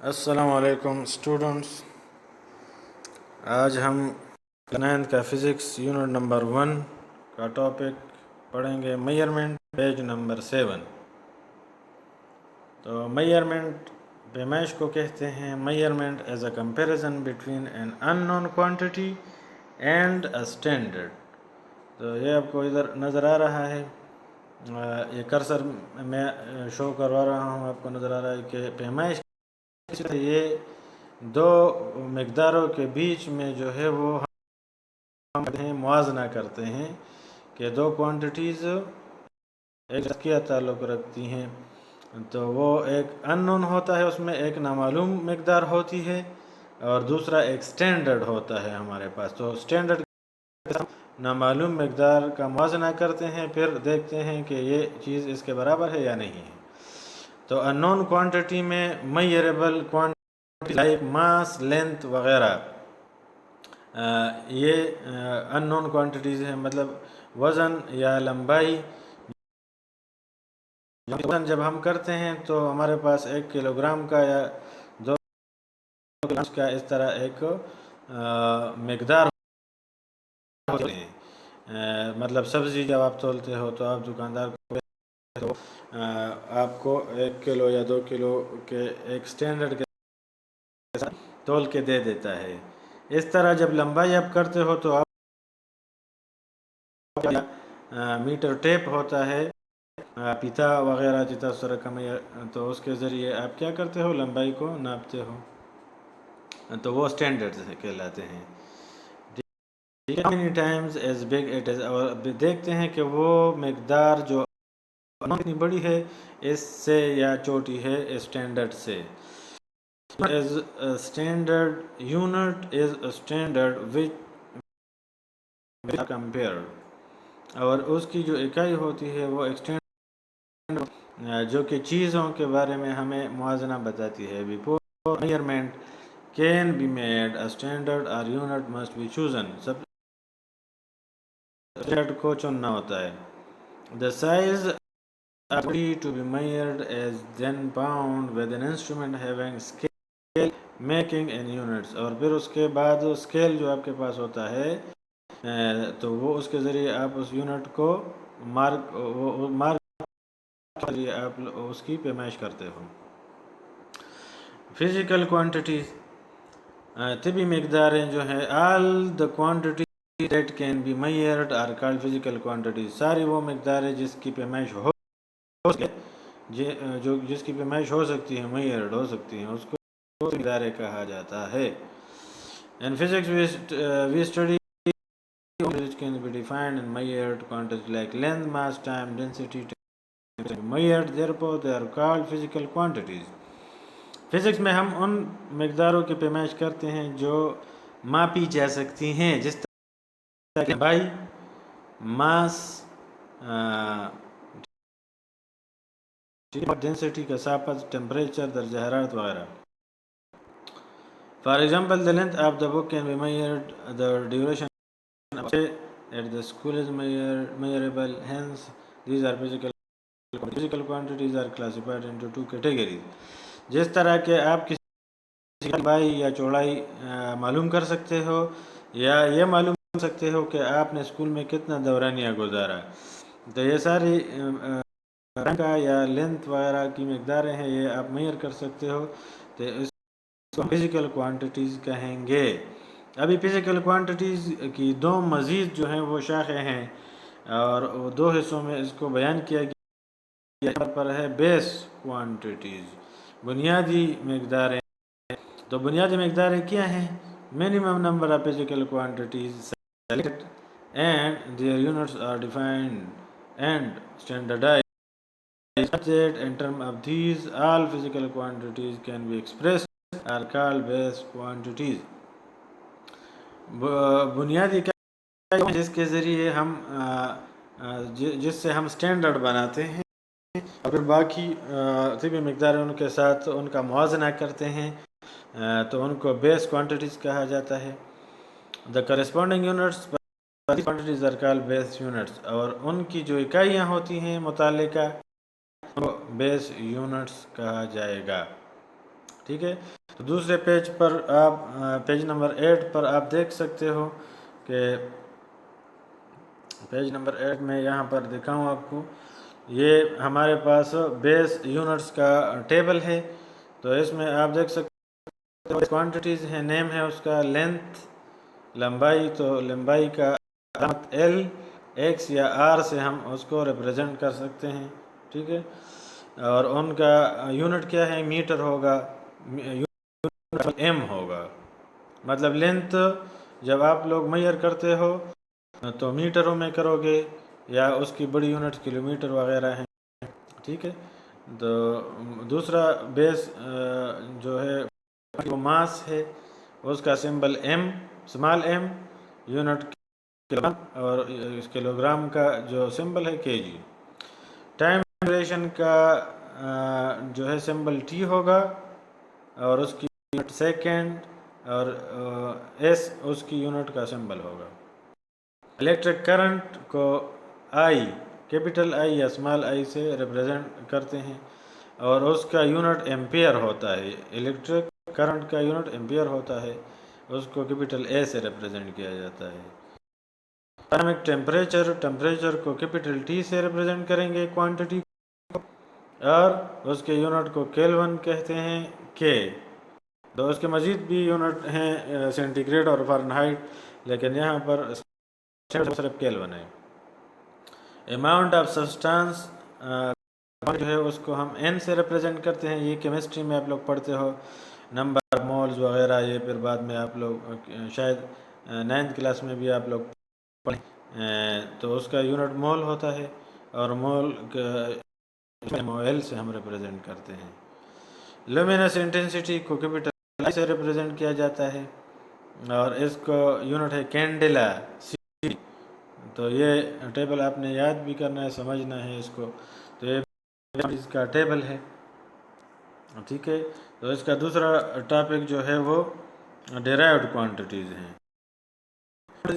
السلام علیکم اسٹوڈنٹس، آج ہم 9 کا فزکس یونٹ نمبر 1 کا ٹاپک پڑھیں گے، میئرمنٹ، پیج نمبر 7۔ تو میئرمنٹ پیمائش کو کہتے ہیں۔ Measurement as a comparison between an unknown quantity and a standard. تو یہ آپ کو ادھر نظر آ رہا ہے، یہ کرسر میں شو کروا رہا ہوں، آپ کو نظر آ رہا ہے کہ پیمائش یہ دو مقداروں کے بیچ میں جو ہے وہ ہم موازنہ کرتے ہیں کہ دو کوانٹٹیز ایک کیا تعلق رکھتی ہیں، تو وہ ایک ان نون ہوتا ہے، اس میں ایک نامعلوم مقدار ہوتی ہے، اور دوسرا ایک سٹینڈرڈ ہوتا ہے ہمارے پاس۔ تو سٹینڈرڈ نامعلوم مقدار کا موازنہ کرتے ہیں، پھر دیکھتے ہیں کہ یہ چیز اس کے برابر ہے یا نہیں ہے۔ تو ان نون کوانٹٹی میں میئریبل کوانٹٹی لائک ماس، لینتھ وغیرہ، یہ ان نون کوانٹٹیز ہیں، مطلب وزن یا لمبائی۔ وزن جب ہم کرتے ہیں تو ہمارے پاس 1 کلو گرام کا یا 2 کلو گرام کا اس طرح ایک مقدار ہوتے ہیں۔ مطلب سبزی جب آپ تولتے ہو تو آپ دکاندار کو آپ کو 1 کلو یا 2 کلو کے ایک سٹینڈرڈ کے تول کے دے دیتا ہے۔ اس طرح جب لمبائی آپ کرتے ہو تو آپ میٹر ٹیپ ہوتا ہے، پیتا وغیرہ جتا سر کمی، تو اس کے ذریعے آپ کیا کرتے ہو، لمبائی کو ناپتے ہو، تو وہ سٹینڈرڈ سے کہلاتے ہیں۔ many times as big it is، اور دیکھتے ہیں کہ وہ مقدار جو اتنی بڑی ہے اس سے یا چھوٹی ہے اسٹینڈرڈ سے۔ as a standard unit is a standard which compare، اور اس کی جو اکائی ہوتی ہے وہ ایکسٹینڈرڈ جو کہ چیزوں کے بارے میں ہمیں موازنہ بتاتی ہے۔ before measurement can be made a standard or unit must be chosen، sub standard کو چننا ہوتا ہے۔ the size to be measured is then bound with an instrument having scale making in units، اور پھر اس کے بعد اسکیل جو آپ کے پاس ہوتا ہے تو وہ اس کے ذریعے آپ اس یونٹ کو مارک کے ذریعے آپ اس کی پیمائش کرتے ہو۔ فزیکل کوانٹٹیز، طبی مقداریں جو ہیں، all the quantities that can be measured are called physical quantities، ساری وہ مقداریں جس کی پیمائش ہو جس کی پیمائش ہو سکتی ہے، میئرڈ ہو سکتی ہیں، اس کو مقداریں کہا جاتا ہے۔ In physics we study which can be defined in measured quantities like length, mass, time, density, temperature. Measured, therefore they are called physical quantities۔ Physics میں ہم ان مقداروں کی پیمائش کرتے ہیں جو ماپی جا سکتی ہیں، جس طرح لمبائی، ماس، ڈینسٹی، کثافت، ٹیمپریچر، درجہ حرارت وغیرہ۔ For example, the length of the book can be measured، the duration of stay at the school is measurable، hence these are physical quantities۔ Physical quantities are classified into 2 categories۔ جس طرح کہ آپ کسی لمبائی یا چوڑائی معلوم کر سکتے ہو، یا یہ معلوم کر سکتے ہو کہ آپ نے اسکول میں کتنا دورانیہ گزارا، تو یہ ساری کا یا لینتھ وغیرہ کی مقداریں ہیں، یہ آپ میئر کر سکتے ہو، تو اس کو فزیکل کوانٹٹیز کہیں گے۔ ابھی فزیکل کوانٹٹیز کی 2 مزید جو ہیں وہ شاخیں ہیں، اور وہ 2 حصوں میں اس کو بیان کیا گیا۔ یہاں پر ہے بیس کوانٹٹیز، بنیادی مقداریں۔ تو بنیادی مقداریں کیا ہیں؟ minimum number of physical quantities selected and their units are defined and standardized such that in terms of these all physical quantities can be expressed are called base quantities۔ بنیادی کیا جس کے ذریعے ہم جس سے ہم سٹینڈرڈ بناتے ہیں، اور پھر باقی طبی مقداریں ان کے ساتھ ان کا موازنہ کرتے ہیں، تو ان کو بیس کوانٹٹیز کہا جاتا ہے۔ the corresponding units quantities are called base units، اور ان کی جو اکائیاں ہوتی ہیں متعلقہ وہ بیس یونٹس کہا جائے گا۔ ٹھیک ہے. تو دوسرے پیج پر آپ پیج نمبر 8 پر آپ دیکھ سکتے ہو کہ پیج نمبر 8 میں یہاں پر دکھاؤں آپ کو، یہ ہمارے پاس بیس یونٹس کا ٹیبل ہے. تو اس میں آپ دیکھ سکتے ہو کوانٹٹیز ہیں، نیم ہے اس کا، لینتھ لمبائی، تو لمبائی کا علامت ایل، ایکس یا آر سے ہم اس کو ریپرزینٹ کر سکتے ہیں. ٹھیک ہے. اور ان کا یونٹ کیا ہے، میٹر ہوگا، ایم ہوگا. مطلب لینتھ جب آپ لوگ میئر کرتے ہو تو میٹروں میں کرو گے، یا اس کی بڑی یونٹ کلو میٹر وغیرہ ہیں. ٹھیک ہے. تو دوسرا بیس جو ہے وہ ماس ہے، اس کا symbol M, small M, unit اور کلو گرام کا جو سمبل ہے کے جی. ٹائم ڈیوریشن کا جو ہے سمبل ٹی ہوگا، اور اس کی یونٹ سیکنڈ، اور ایس اس کی یونٹ کا سمبل ہوگا. الیکٹرک کرنٹ کو آئی، کیپٹل آئی یا اسمال آئی سے ریپرزینٹ کرتے ہیں، اور اس کا یونٹ ایمپیئر ہوتا ہے. الیکٹرک کرنٹ کا یونٹ ایمپیئر ہوتا ہے، اس کو کیپٹل اے سے ریپرزینٹ کیا جاتا ہے. اٹامک ٹیمپریچر، ٹیمپریچر کو کیپٹل ٹی سے ریپرزینٹ کریں گے کوانٹٹی، اور اس کے یونٹ کو کیلون کہتے ہیں، کے. تو اس کے مزید بھی یونٹ ہیں سینٹی گریڈ اور فارنہائٹ، لیکن یہاں پر صرف کیلون ہے. اماؤنٹ آف سبسٹانس جو ہے اس کو ہم این سے ریپرزینٹ کرتے ہیں. یہ کیمسٹری میں آپ لوگ پڑھتے ہو، نمبر مولز وغیرہ، یہ پھر بعد میں آپ لوگ شاید 9th کلاس میں بھی آپ لوگ پڑھیں. تو اس کا یونٹ مول ہوتا ہے، اور مول ایل سے ہم ریپرزینٹ کرتے ہیں. لومینس انٹینسٹی کو کیپٹل آئی سے ریپرزینٹ کیا جاتا ہے، اور اس کو یونٹ ہے کینڈیلا سی. تو یہ ٹیبل آپ نے یاد بھی کرنا ہے، سمجھنا ہے اس کو. تو یہ اس کا ٹیبل ہے. ٹھیک ہے. تو اس کا دوسرا ٹاپک جو ہے وہ ڈیرائیوڈ کوانٹٹیز ہیں.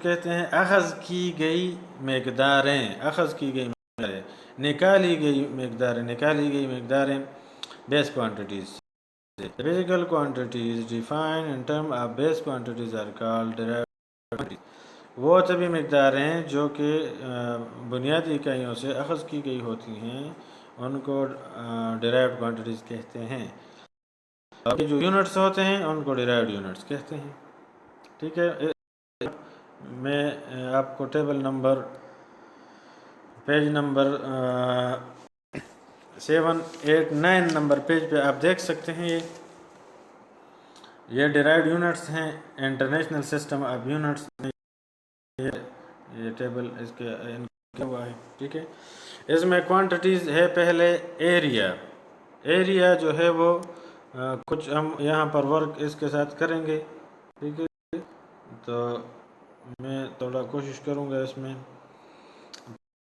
کہتے ہیں اخذ کی گئی مقداریں، اخذ کی گئی مقداریں، نکالی گئی مقداریں، نکالی گئی مقداریں بیس quantities. Physical quantities defined in terms of base quantities are called derived quantities. وہ طبی مقداریں جو کہ بنیادی اکائیوں سے اخذ کی گئی ہوتی ہیں ان کو ڈیرائیوڈ کوانٹٹیز کہتے ہیں. جو یونٹس ہوتے ہیں ان کو ڈیرائیوڈ یونٹس کہتے ہیں. ٹھیک ہے. میں آپ کو table number page number 7 8 9 number page پہ آپ دیکھ سکتے ہیں. یہ ڈیرائیوڈ یونٹس ہیں. انٹرنیشنل سسٹم آف یونٹس، یہ ٹیبل اس کے کیا ہوا ہے. ٹھیک ہے. اس میں کوانٹٹیز ہے پہلے ایریا. ایریا جو ہے وہ کچھ ہم یہاں پر ورک اس کے ساتھ کریں گے. ٹھیک ہے. تو میں تھوڑا کوشش کروں گا اس میں.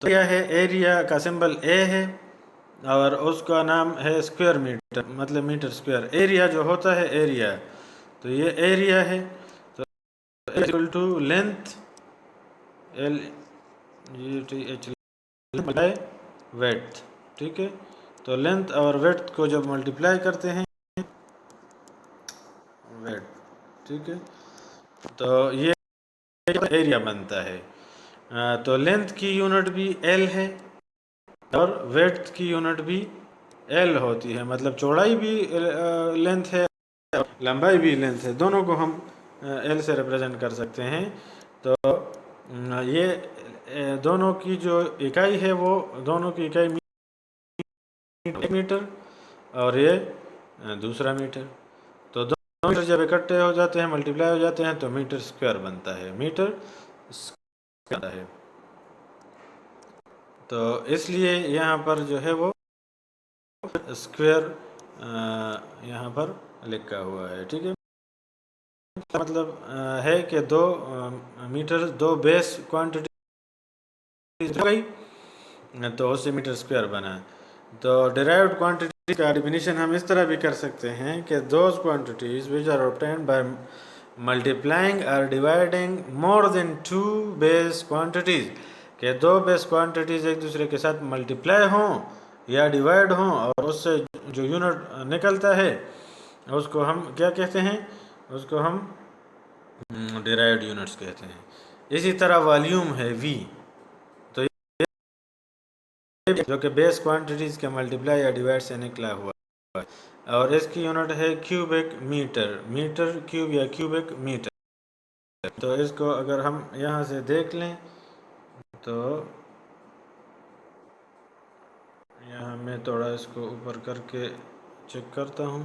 تو کیا ہے، ایریا کا سمبل اے ہے، اور اس کا نام ہے اسکوائر میٹر، مطلب میٹر اسکوائر. ایریا جو ہوتا ہے ایریا، تو یہ ایریا ہے. تو equal to length L H width. ٹھیک ہے. تو لینتھ اور ویڈتھ کو جب ملٹیپلائی کرتے ہیں ویڈ، ٹھیک ہے، تو یہ ایریا بنتا ہے. تو لینتھ کی یونٹ بھی ایل ہے، اور ویڈتھ کی یونٹ بھی ایل ہوتی ہے. مطلب چوڑائی بھی لینتھ ہے، لمبائی بھی لینتھ ہے، دونوں کو ہم ایل سے ریپرزینٹ کر سکتے ہیں. تو یہ دونوں کی جو اکائی ہے وہ دونوں کی اکائی میٹر، اور یہ دوسرا میٹر. تو دونوں میٹر جب اکٹھے ہو جاتے ہیں، ملٹیپلائی ہو جاتے ہیں، تو میٹر اسکوائر بنتا ہے. میٹر اسکوائر ہے. تو اس لیے یہاں پر جو ہے وہ اسکوائر یہاں پر لکھا ہوا ہے. ٹھیک ہے. مطلب ہے کہ دو میٹر، دو بیس کوانٹٹی گئی تو اس سے میٹر اسکوائر بنا. تو ڈیرائیوڈ کوانٹٹی کا ڈیفینیشن ہم اس طرح بھی کر سکتے ہیں کہ those quantities which are obtained by multiplying or dividing more than two base quantities، کہ دو بیس کوانٹٹیز ایک دوسرے کے ساتھ ملٹیپلائی ہوں یا ڈیوائڈ ہوں، اور اس سے جو یونٹ نکلتا ہے اس کو ہم کیا کہتے ہیں؟ اس کو ہم ڈیرائیوڈ یونٹس کہتے ہیں۔ اسی طرح والیوم ہے V، تو جو کہ بیس کوانٹیٹیز کے ملٹیپلائی یا ڈیوائڈ سے نکلا ہوا ہے، اور اس کی یونٹ ہے کیوبک میٹر، میٹر کیوب یا کیوبک میٹر۔ تو اس کو اگر ہم یہاں سے دیکھ لیں تو یہاں میں تھوڑا اس کو اوپر کر کے چیک کرتا ہوں۔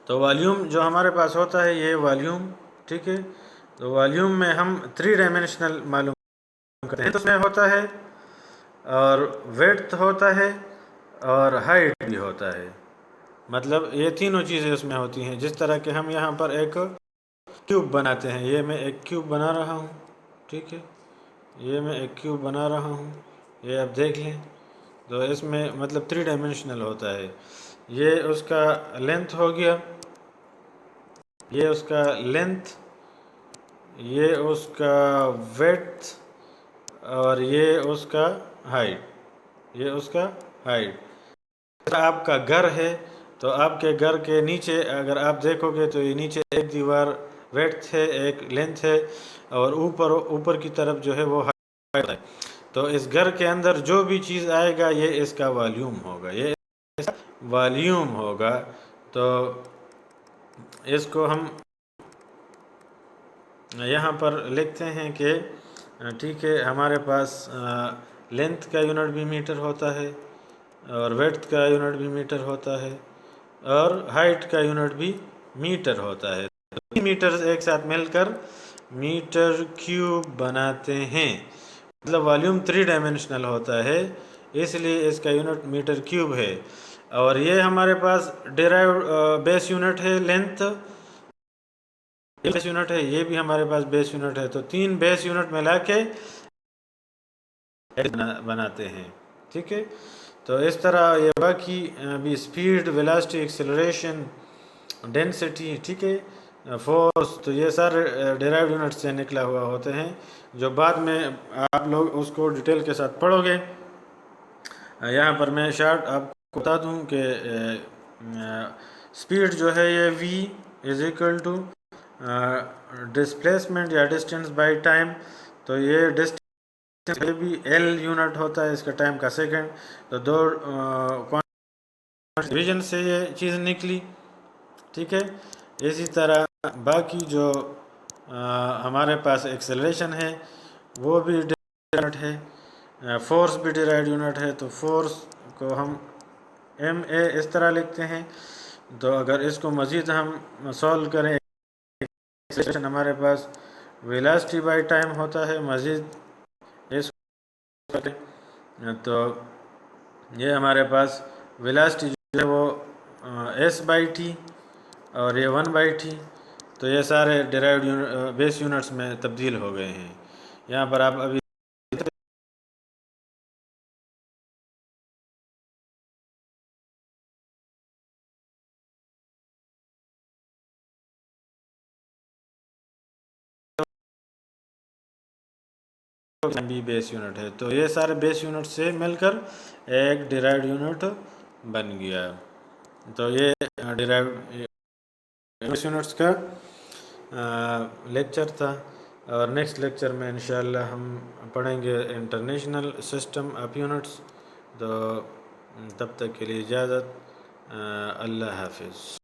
تو والیوم جو ہمارے پاس ہوتا ہے یہ والیوم، ٹھیک ہے، تو والیوم میں ہم 3 ڈائمینشنل معلوم کرتے ہیں، تو اس میں ہوتا ہے اور ویڈتھ ہوتا ہے اور ہائٹ بھی ہوتا ہے، مطلب یہ تینوں چیزیں اس میں ہوتی ہیں۔ جس طرح کہ ہم یہاں پر ایک کیوب بناتے ہیں، یہ میں ایک کیوب بنا رہا ہوں، ٹھیک ہے، یہ میں ایک کیوب بنا رہا ہوں، یہ آپ دیکھ لیں، تو اس میں مطلب 3 ڈائمینشنل ہوتا ہے۔ یہ اس کا لینتھ ہو گیا، یہ اس کا لینتھ، یہ اس کا ویڈتھ، اور یہ اس کا ہائٹ، یہ اس کا ہائٹ۔ آپ کا گھر ہے تو آپ کے گھر کے نیچے اگر آپ دیکھو گے تو یہ نیچے ایک دیوار ویڈتھ ہے، ایک لینتھ ہے، اور اوپر کی طرف جو ہے وہ ہائٹ ہے۔ تو اس گھر کے اندر جو بھی چیز آئے گا یہ اس کا والیوم ہوگا، یہ اس کا والیوم ہوگا۔ تو اس کو ہم یہاں پر لکھتے ہیں کہ ٹھیک ہے، ہمارے پاس لینتھ کا یونٹ بھی میٹر ہوتا ہے، اور ویڈتھ کا یونٹ بھی میٹر ہوتا ہے، اور ہائٹ کا یونٹ بھی میٹر ہوتا ہے۔ تین میٹرز ایک ساتھ مل کر میٹر کیوب بناتے ہیں، مطلب والیوم 3 ڈائمینشنل ہوتا ہے، اس لیے اس کا یونٹ میٹر کیوب ہے۔ اور یہ ہمارے پاس ڈیرائیوڈ بیس یونٹ ہے لینتھ، بیس یونٹ ہے، یہ بھی ہمارے پاس بیس یونٹ ہے، تو 3 بیس یونٹ ملا کے بناتے ہیں، ٹھیک ہے۔ تو اس طرح یہ باقی بھی اسپیڈ، ویلاسٹی، ایکسیلریشن، ڈینسٹی، ٹھیک ہے، فورس، تو یہ سارے ڈیرائیوڈ یونٹ سے نکلا ہوا ہوتے ہیں، جو بعد میں آپ لوگ اس کو ڈیٹیل کے ساتھ پڑھو گے۔ یہاں پر میں شارٹ آپ کو بتا دوں کہ اسپیڈ جو ہے یہ V is equal to displacement یا ڈسٹینس بائی ٹائم، تو یہ ڈسٹینس بھی L یونٹ ہوتا ہے اس کا ٹائم کا سیکنڈ، تو 2 ڈویژن سے یہ چیز نکلی، ٹھیک ہے۔ اسی طرح باقی جو ہمارے پاس ایکسیلریشن ہے وہ بھی ڈیرائیوڈ یونٹ ہے، فورس بھی ڈیرائیوڈ یونٹ ہے، تو فورس کو ہم MA اس طرح لکھتے ہیں۔ تو اگر اس کو مزید ہم سولو کریں، ایکسیلریشن ہمارے پاس ویلاسٹی بائی ٹائم ہوتا ہے، مزید اس کو کریں تو یہ ہمارے پاس ویلاسٹی جو ہے وہ S/T، اور یہ 1/T، تو یہ سارے ڈیرائیوڈ بیس یونٹس میں تبدیل ہو گئے ہیں۔ یہاں پر آپ ابھی بھی بیس یونٹ ہے، تو یہ سارے بیس یونٹ سے مل کر ایک ڈیرائیوڈ یونٹ بن گیا۔ تو یہ ڈیرائیوڈ بیس یونٹس کا لیکچر تھا، اور نیکسٹ لیکچر میں انشاءاللہ ہم پڑھیں گے انٹرنیشنل سسٹم آف یونٹس۔ تو تب تک کے لیے اجازت، اللہ حافظ۔